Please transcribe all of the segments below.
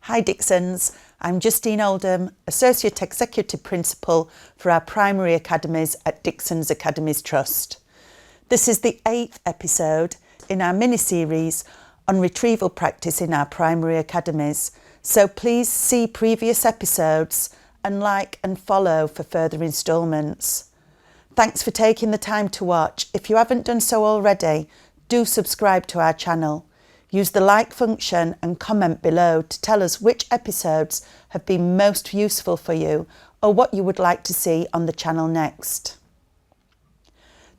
Hi Dixons, I'm Justine Oldham, Associate Executive Principal for our primary academies at Dixons Academies Trust. This is the 8th episode in our mini-series on retrieval practice in our primary academies, so please see previous episodes and like and follow for further instalments. Thanks for taking the time to watch. If you haven't done so already, do subscribe to our channel. Use the like function and comment below to tell us which episodes have been most useful for you or what you would like to see on the channel next.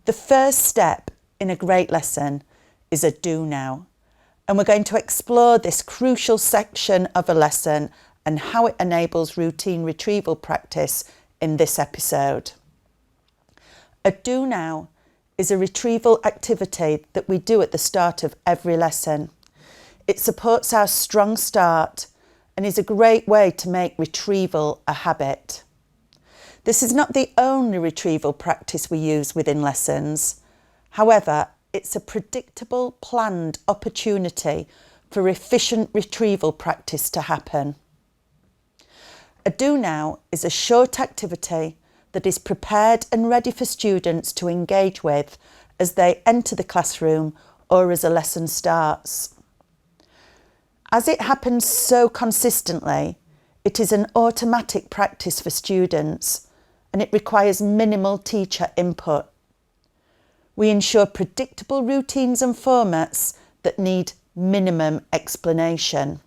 The first step in a great lesson is a do now, and we're going to explore this crucial section of a lesson and how it enables routine retrieval practice in this episode. A do now is a retrieval activity that we do at the start of every lesson. It supports our strong start and is a great way to make retrieval a habit. This is not the only retrieval practice we use within lessons. However, it's a predictable, planned opportunity for efficient retrieval practice to happen. A do now is a short activity that is prepared and ready for students to engage with as they enter the classroom or as a lesson starts. As it happens so consistently, it is an automatic practice for students and it requires minimal teacher input. We ensure predictable routines and formats that need minimum explanation.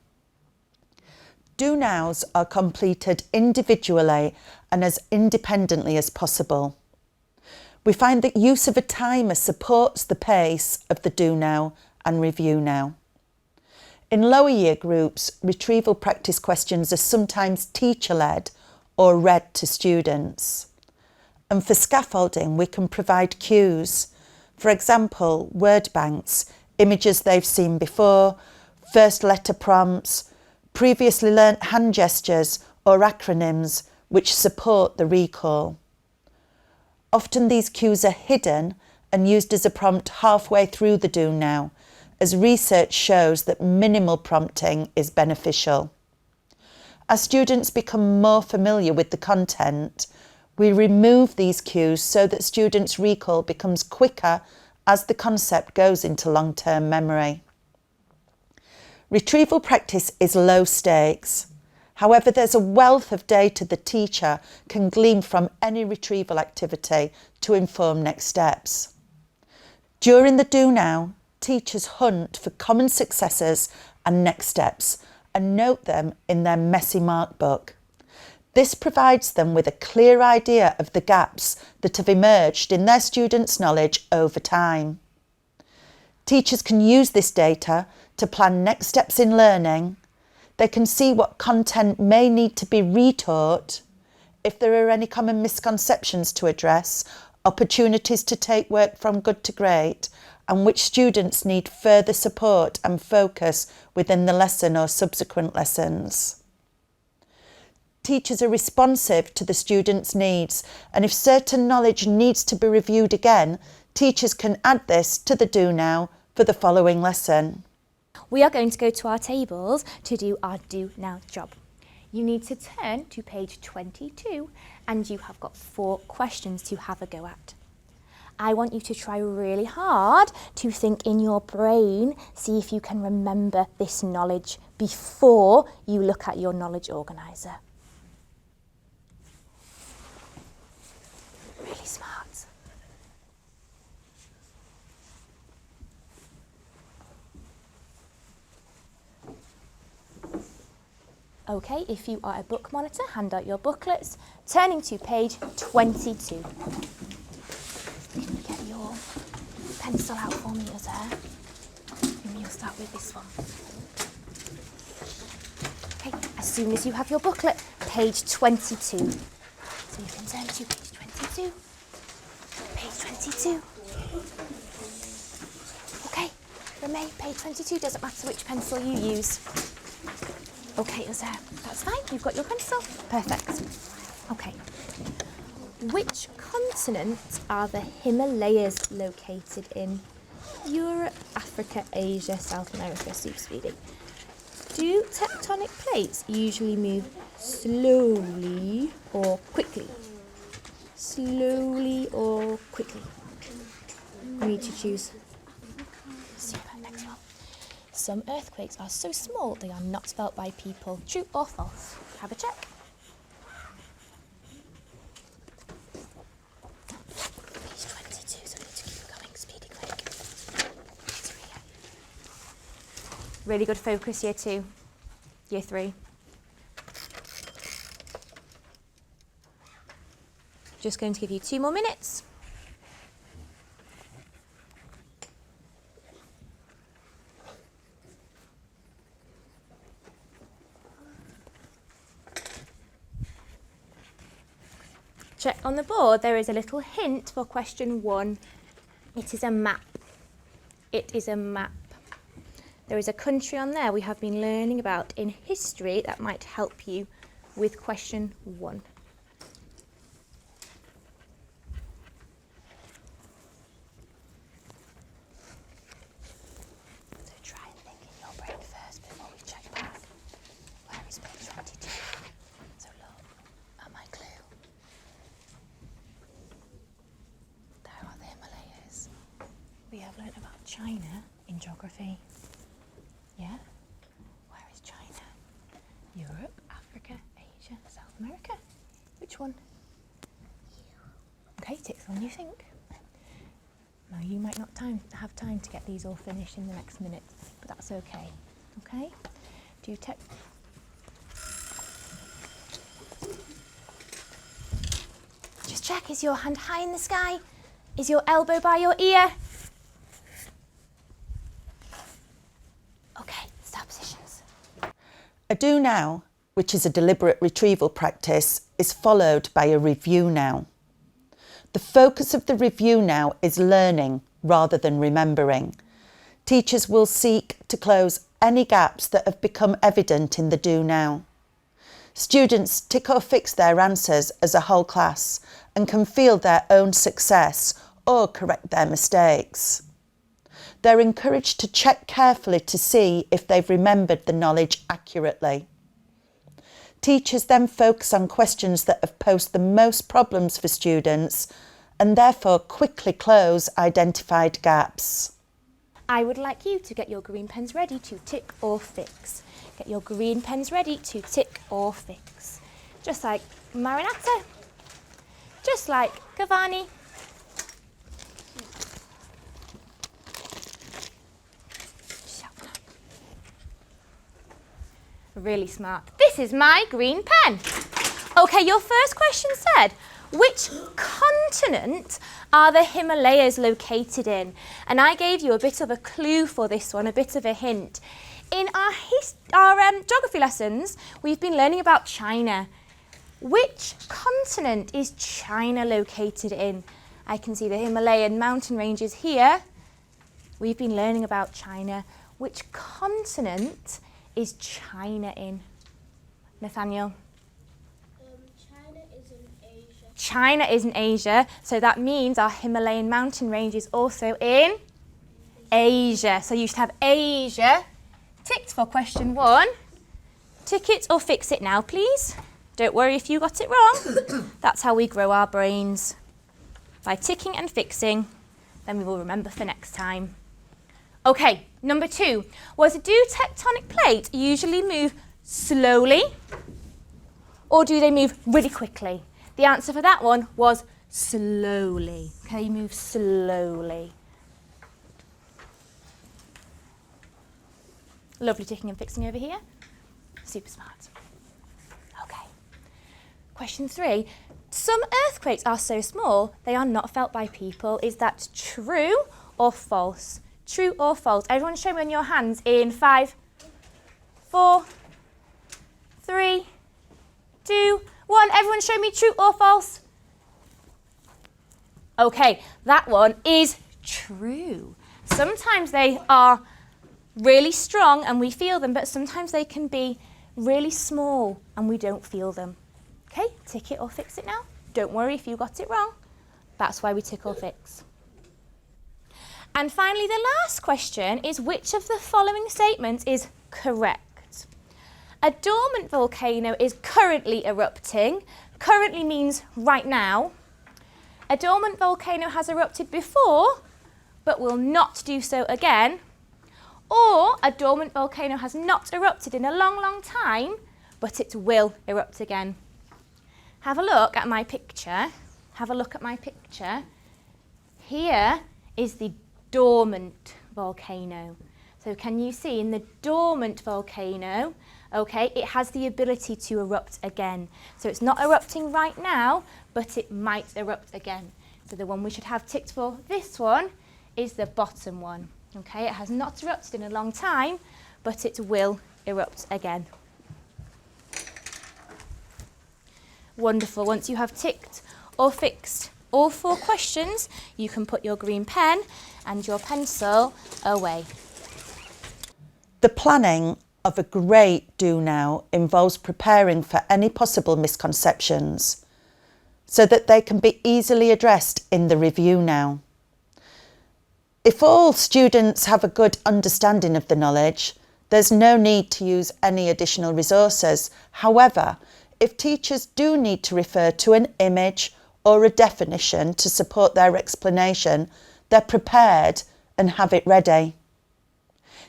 Do nows are completed individually and as independently as possible. We find that use of a timer supports the pace of the do now and review now. In lower year groups, retrieval practice questions are sometimes teacher-led or read to students. And for scaffolding, we can provide cues. For example, word banks, images they've seen before, first letter prompts, previously learnt hand gestures or acronyms which support the recall. Often these cues are hidden and used as a prompt halfway through the do now, as research shows that minimal prompting is beneficial. As students become more familiar with the content, we remove these cues so that students' recall becomes quicker as the concept goes into long-term memory. Retrieval practice is low stakes. However, there's a wealth of data the teacher can glean from any retrieval activity to inform next steps. During the do now, teachers hunt for common successes and next steps and note them in their messy mark book. This provides them with a clear idea of the gaps that have emerged in their students' knowledge over time. Teachers can use this data to plan next steps in learning. They can see what content may need to be retaught, if there are any common misconceptions to address, opportunities to take work from good to great, and which students need further support and focus within the lesson or subsequent lessons. Teachers are responsive to the students' needs, and if certain knowledge needs to be reviewed again, teachers can add this to the do now for the following lesson. We are going to go to our tables to do our do now job. You need to turn to page 22 and you have got 4 questions to have a go at. I want you to try really hard to think in your brain, see if you can remember this knowledge before you look at your knowledge organiser. Really smart. Okay, if you are a book monitor, hand out your booklets, turning to page 22. Get your pencil out for me, Azar. And we'll start with this one. Okay, as soon as you have your booklet, page 22. So you can turn to page 22. Page 22. Okay, remain page 22, doesn't matter which pencil you use. Okay, Azar, that's fine, you've got your pencil. Perfect. Okay. Which continent are the Himalayas located in? Europe, Africa, Asia, South America, super speedy. Do tectonic plates usually move slowly or quickly? Slowly or quickly? You need to choose. Super, next one. Some earthquakes are so small they are not felt by people. True or false? Have a check. Page 22, so I need to keep going. Speedy quick. Really good focus, year 2. Year 3. Just going to give you 2 more minutes. Check on the board, there is a little hint for question 1. It is a map. It is a map. There is a country on there we have been learning about in history that might help you with question 1. So try and think in your brain first before we check back. Where is page 22? So look at my clue. There are the Himalayas. We have learnt about China in geography. Yeah? Where is China? Europe, Africa, Asia, South America. Which one? Okay, tick the one you think. Now you might not have time to get these all finished in the next minute, but that's okay. Okay? Do you just check, is your hand high in the sky? Is your elbow by your ear? Okay, start positions. A do now, which is a deliberate retrieval practice, is followed by a review now. The focus of the review now is learning rather than remembering. Teachers will seek to close any gaps that have become evident in the do now. Students tick or fix their answers as a whole class and can feel their own success or correct their mistakes. They're encouraged to check carefully to see if they've remembered the knowledge accurately. Teachers then focus on questions that have posed the most problems for students and therefore quickly close identified gaps. I would like you to get your green pens ready to tick or fix. Get your green pens ready to tick or fix. Just like Marinata, just like Cavani. Really smart. This is my green pen. Okay, your first question said, which continent are the Himalayas located in? And I gave you a bit of a clue for this one, a bit of a hint. In our geography lessons, we've been learning about China. Which continent is China located in? I can see the Himalayan mountain ranges here. We've been learning about China. Which continent is China in? Nathaniel? China is in Asia. China is in Asia, so that means our Himalayan mountain range is also in Asia. So you should have Asia ticked for question 1. Tick it or fix it now, please. Don't worry if you got it wrong. That's how we grow our brains. By ticking and fixing, then we will remember for next time. Okay, number 2. Do tectonic plates usually move slowly or do they move really quickly? The answer for that one was slowly. Okay, move slowly. Lovely ticking and fixing over here. Super smart. Okay. Question 3. Some earthquakes are so small they are not felt by people. Is that true or false? True or false? Everyone show me on your hands in 5, 4, 3, 2, 1. Everyone show me true or false. Okay, that one is true. Sometimes they are really strong and we feel them, but sometimes they can be really small and we don't feel them. Okay, tick it or fix it now. Don't worry if you got it wrong. That's why we tick or fix. And finally, the last question is, which of the following statements is correct? A dormant volcano is currently erupting. Currently means right now. A dormant volcano has erupted before, but will not do so again. Or a dormant volcano has not erupted in a long, long time, but it will erupt again. Have a look at my picture. Have a look at my picture. Here is the dormant volcano. So can you see in the dormant volcano, okay, it has the ability to erupt again. So it's not erupting right now, but it might erupt again. So the one we should have ticked for this one is the bottom one. Okay, it has not erupted in a long time, but it will erupt again. Wonderful. Once you have ticked or fixed all 4 questions, you can put your green pen and your pencil away. The planning of a great do now involves preparing for any possible misconceptions so that they can be easily addressed in the review now. If all students have a good understanding of the knowledge, there's no need to use any additional resources. However, if teachers do need to refer to an image or a definition to support their explanation, they're prepared and have it ready.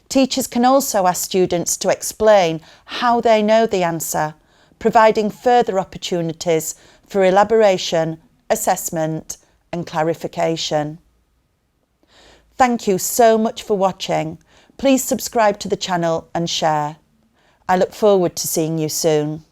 Teachers can also ask students to explain how they know the answer, providing further opportunities for elaboration, assessment and clarification. Thank you so much for watching. Please subscribe to the channel and share. I look forward to seeing you soon.